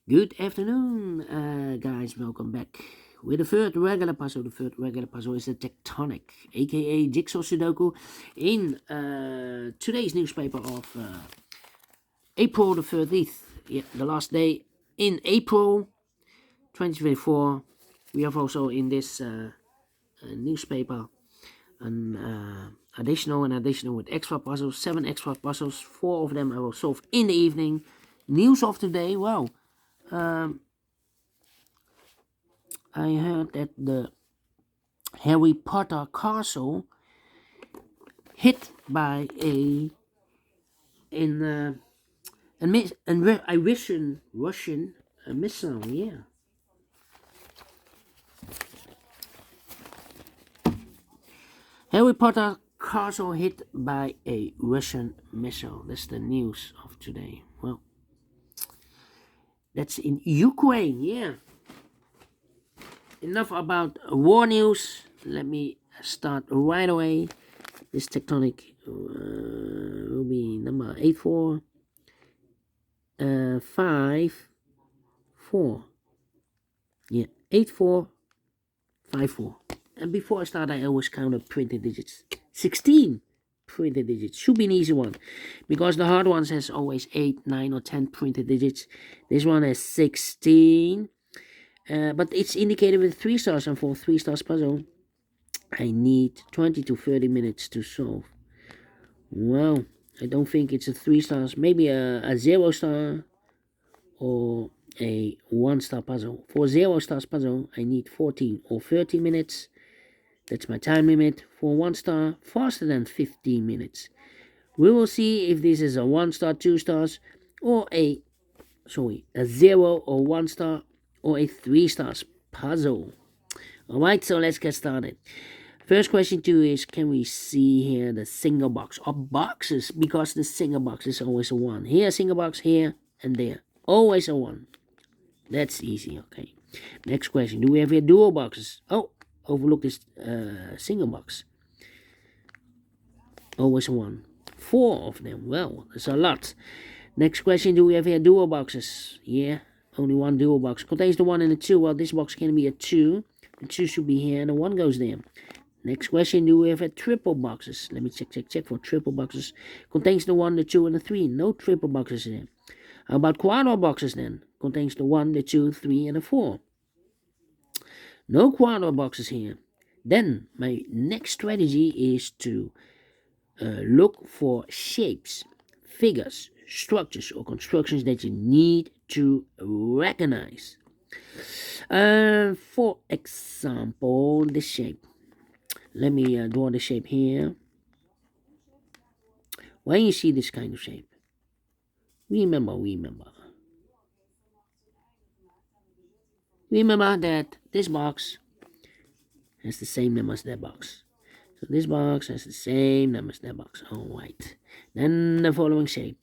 Good afternoon, guys. Welcome back with the third regular puzzle. The third regular puzzle is the tectonic, aka JigSaw Sudoku, in today's newspaper of April the 13th. Yeah, the last day in April 2024. We have also in this newspaper an additional with extra puzzles, 7 extra puzzles. 4 of them I will solve in the evening. News of today. Wow. I heard that the Harry Potter castle hit by in a Russian missile. Yeah, Harry Potter castle hit by a Russian missile. That's the news of today. Well, that's in Ukraine. Yeah. Enough about war news. Let me start right away. This tectonic will be number 8454. Yeah, 8454. And before I start, I always count up printed digits. 16 printed digits. Should be an easy one. Because the hard ones has always 8, 9, or 10 printed digits. This one has 16. But it's indicated with 3 stars, and for 3 stars puzzle, I need 20 to 30 minutes to solve. Well, I don't think it's a 3 stars. Maybe a 0 star or a 1 star puzzle. For 0 stars puzzle, I need 14 or 30 minutes. That's my time limit. For 1 star, faster than 15 minutes. We will see if this is a 1 star, 2 stars, or a 0 or 1 star, or a 3 stars puzzle. Alright, so let's get started. First question 2 is, can we see here the single box or boxes? Because the single box is always a 1. Here a single box, here and there. Always a 1. That's easy, okay. Next question, do we have here dual boxes? Oh, overlook this single box. Always a 1. 4 of them, well, that's a lot. Next question, do we have here dual boxes? Yeah, only 1 dual box. Contains the 1 and the 2. Well, this box can be a 2. The 2 should be here and the 1 goes there. Next question, do we have a triple boxes? Let me check for triple boxes. Contains the 1, the 2, and the 3. No triple boxes there. How about quadro boxes then? Contains the 1, the 2, 3, and the 4. No quadro boxes here. Then my next strategy is to look for shapes, figures, structures, or constructions that you need to recognize. For example, this shape. Let me draw the shape here. When you see this kind of shape, remember that this box has the same number as that box. So this box has the same number as that box. Alright. Then the following shape.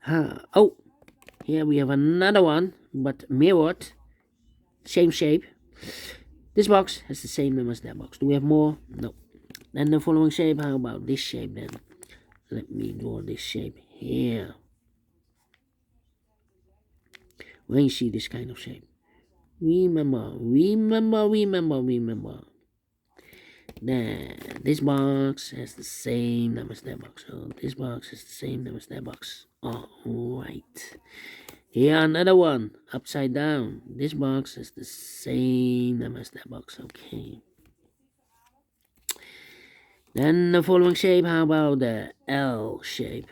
Oh, here we have another one, but mirrored. Same shape. This box has the same number as that box. Do we have more? No. Then the following shape. How about this shape then? Let me draw this shape here. When you see this kind of shape, remember. Then this box has the same number as that box. So this box has the same number as that box. Alright. Here another one, upside down. This box has the same number as that box. Okay. Then the following shape, how about the L shape?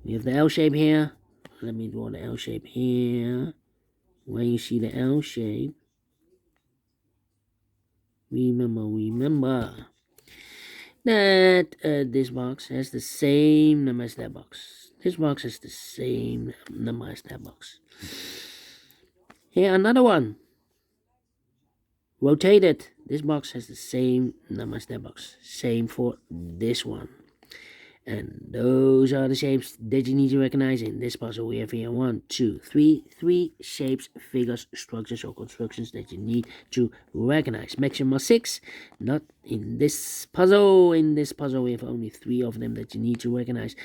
We have the L shape here. Let me draw the L shape here. When you see the L shape, remember that this box has the same number as that box. This box has the same number as that box. Here another one. Rotated. This box has the same number as that box. Same for this one. And those are the shapes that you need to recognize in this puzzle. We have here 1, 2, 3. 3 shapes, figures, structures, or constructions that you need to recognize. Maximum 6. Not in this puzzle. In this puzzle, we have only 3 of them that you need to recognize.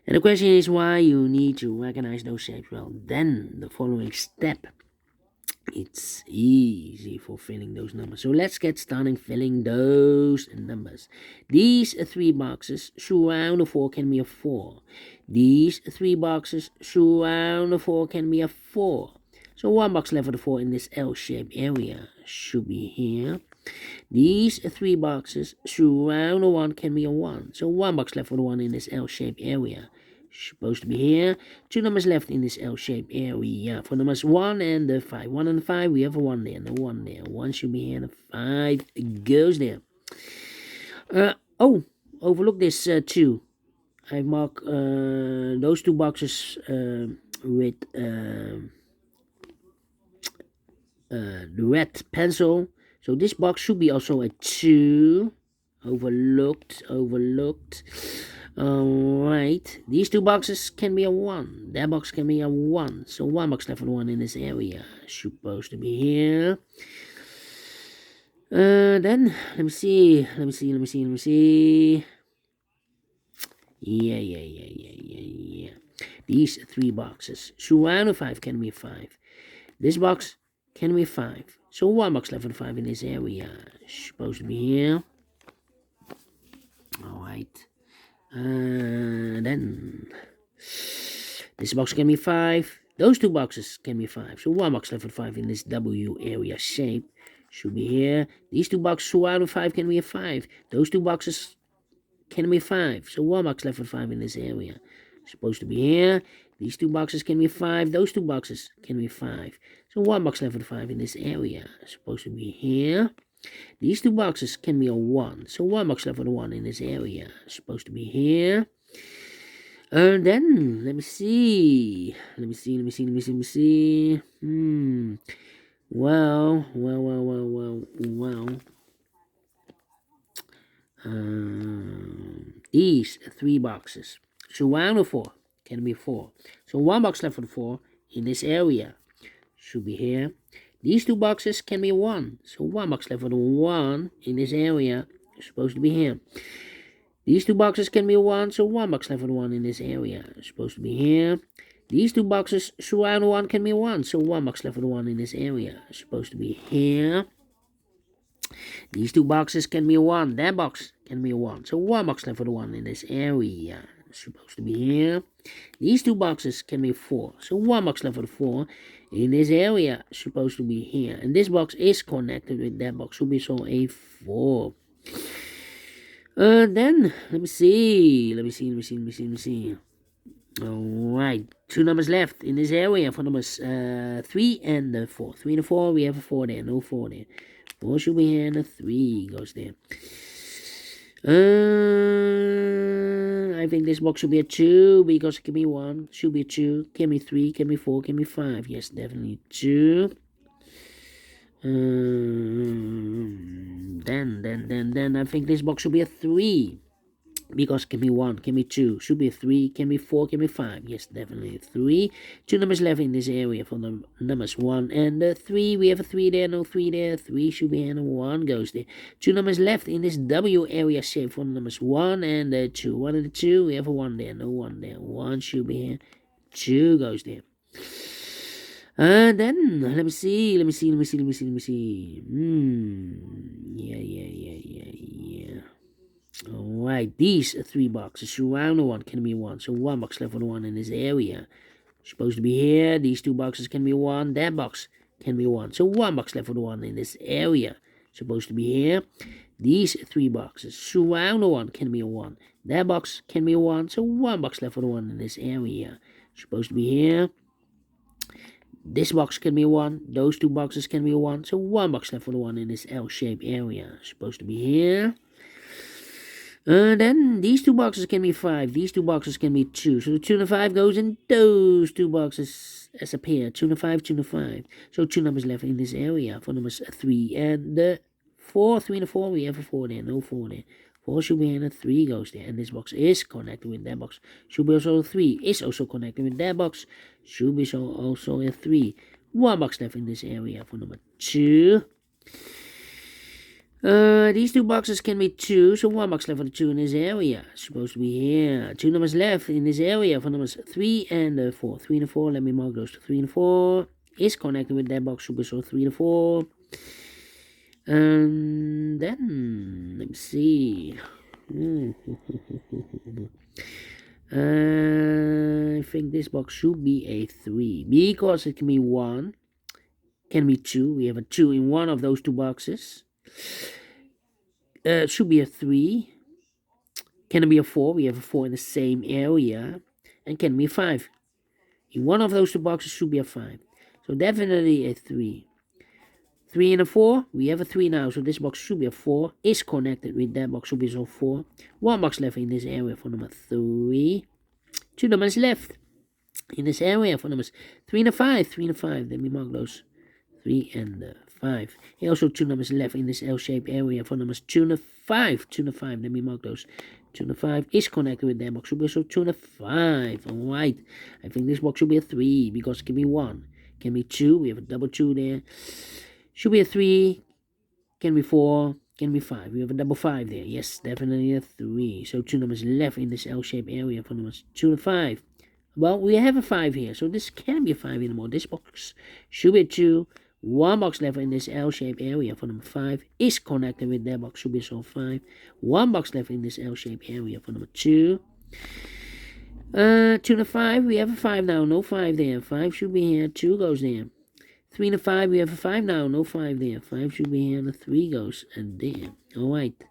And the question is why you need to recognize those shapes. Well, then the following step, it's easy for filling those numbers. So let's get started filling those numbers. These 3 boxes surround the 4 can be a 4. These 3 boxes surround the 4 can be a 4. So 1 box left for the 4 in this L-shaped area should be here. These 3 boxes surround the 1 can be a 1. So 1 box left for the 1 in this L-shaped area. Supposed to be here. 2 numbers left in this L-shaped area. For numbers 1 and the 5. 1 and 5, we have a 1 there. No 1 there. 1 should be here and a 5 goes there. Overlook this 2. I mark those 2 boxes with the red pencil. So this box should be also a 2. Overlooked. Alright, these 2 boxes can be a 1. That box can be a 1. So 1 box left for the 1 in this area. Supposed to be here. Then, let me see. Yeah. These 3 boxes. Surround the 5 can be 5. This box can be 5. So 1 box left for the 5 in this area. Supposed to be here. Alright. Then this box can be 5. Those 2 boxes can be 5. So 1 box left for 5 in this W area shape should be here. These 2 boxes surrounding 5 can be a 5. Those 2 boxes can be 5. So 1 box left for 5 in this area. Supposed to be here. These 2 boxes can be 5. Those 2 boxes can be 5. So 1 box left for 5 in this area. Supposed to be here. These 2 boxes can be a 1. So 1 box left for the 1 in this area. Supposed to be here. Then, let me see. Well. These 3 boxes. Surround the 4 can be 4. So 1 box left for the 4 in this area. Should be here. These 2 boxes can be 1. So 1 box left for the 1 in this area is supposed to be here. These 2 boxes can be 1. So 1 box left for the 1 in this area is supposed to be here. These 2 boxes surround the 1 can be 1. So 1 box left for the 1 in this area is supposed to be here. These 2 boxes can be 1. That box can be 1. So 1 box left for the 1 in this area is supposed to be here. These 2 boxes can be 4. So 1 box left for the 4 in this area is supposed to be here. And this box is connected with that box. Should be so a 4. Then, let me see. Alright, 2 numbers left in this area for numbers 3 and 4. 3 and 4, we have a 4 there. No 4 there. 4 should be here and a 3 goes there. I think this box should be a 2 because it can be 1. Should be a 2. Can be 3. Can be 4. Can be 5. Yes, definitely 2. Then I think this box should be a 3 because it can be 1. Can be 2. Should be a 3. Can be 4. Can be 5. Yes, definitely 3. 2 numbers left in this area for the numbers 1 and 3. We have a 3 there. No 3 there. 3 should be here and a 1 goes there. 2 numbers left in this W area shape for the numbers 1 and 2. 1 and 2. We have a 1 there. No 1 there. 1 should be here. 2 goes there. Then let me see. Yeah. Alright, these 3 boxes surround the 1 can be 1. So 1 box left for the 1 in this area. Supposed to be here. These 2 boxes can be 1. That box can be 1. So 1 box left for the 1 in this area. Supposed to be here. These 3 boxes surround the 1 can be a 1. That box can be a 1. So 1 box left for the 1 in this area. Supposed to be here. This box can be a 1. Those 2 boxes can be a 1. So 1 box left for the 1 in this L-shaped area. Supposed to be here. Then these 2 boxes can be 5. These 2 boxes can be 2. So the 2 and the 5 goes in those 2 boxes as a pair. 2 and the 5, 2 and the 5. So 2 numbers left in this area for numbers 3 and 4. 3 and the 4, we have a 4 there. No 4 there. 4 should be here and a 3 goes there. And this box is connected with that box. Should be also a 3. Is also connected with that box. Should be so also a 3. 1 box left in this area for number 2. These two boxes can be 2, so 1 box left for the 2 in this area. Supposed to be here. 2 numbers left in this area for numbers 3 and 4. 3 and 4, let me mark those to 3 and 4. Is connected with that box, so 3 and 4. And then, let me see. I think this box should be a 3, because it can be 1, can be 2. We have a 2 in one of those two boxes. Should be a 3. Can it be a 4? We have a 4 in the same area. And can be a 5. In one of those two boxes should be a 5. So definitely a 3. 3 and a 4. We have a 3 now. So this box should be a 4. Is connected with that box. Should be so 4. 1 box left in this area for number 3. 2 numbers left in this area for numbers 3 and a 5. 3 and a 5. Let me mark those. 3 and 5. Here also 2 numbers left in this L-shaped area for numbers 2 and 5. 2 and 5. Let me mark those. 2 and 5 is connected with that box. Should be also 2 and 5. Alright. I think this box should be a 3 because it can be 1. Can be 2. We have a double 2 there. Should be a 3. Can be 4. Can be 5. We have a double 5 there. Yes, definitely a 3. So 2 numbers left in this L-shaped area for numbers 2 and 5. Well, we have a 5 here. So this can't be a 5 anymore. This box should be a 2. 1 box left in this L-shaped area for number 5 is connected with that box, should be so 5. 1 box left in this L-shaped area for number 2. 2 and 5, we have a 5 now, no 5 there. 5 should be here, 2 goes there. 3 and 5, we have a 5 now, no 5 there. 5 should be here, and the 3 goes and there. Alright.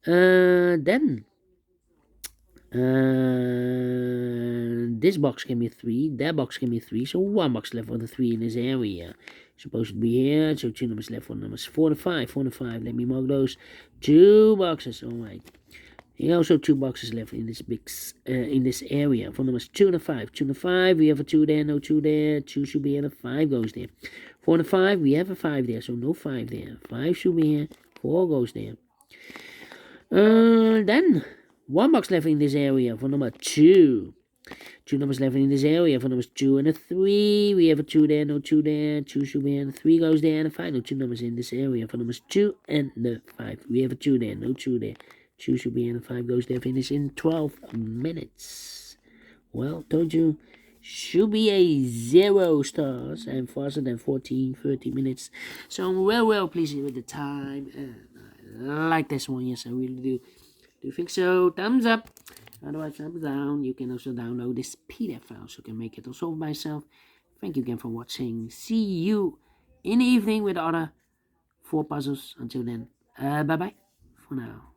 Then this box can be 3, that box can be 3, so 1 box left for the 3 in this area. Supposed to be here, so 2 numbers left for numbers 4 and 5. 4 and 5, let me mark those. 2 boxes, alright. Here also 2 boxes left in this in this area for numbers 2 and 5. 2 and 5, we have a 2 there, no 2 there. 2 should be here, and a 5 goes there. 4 and 5, we have a 5 there, so no 5 there. 5 should be here, 4 goes there. Then 1 box left in this area for number 2. 2 numbers left in this area for numbers 2 and a 3. We have a 2 there, no 2 there. 2 should be here, and a 3 goes there, and a 5. No 2 numbers in this area for numbers 2 and the 5. We have a 2 there, no 2 there. 2 should be here, and a 5 goes there. Finish in 12 minutes. Well, told you, should be a 0 stars and faster than 30 minutes. So I'm well pleased with the time. And I like this one, yes, I really do. Do you think so? Thumbs up. Otherwise, thumbs down. You can also download this PDF file so you can make it also by yourself. Thank you again for watching. See you in the evening with the other 4 puzzles. Until then, bye-bye for now.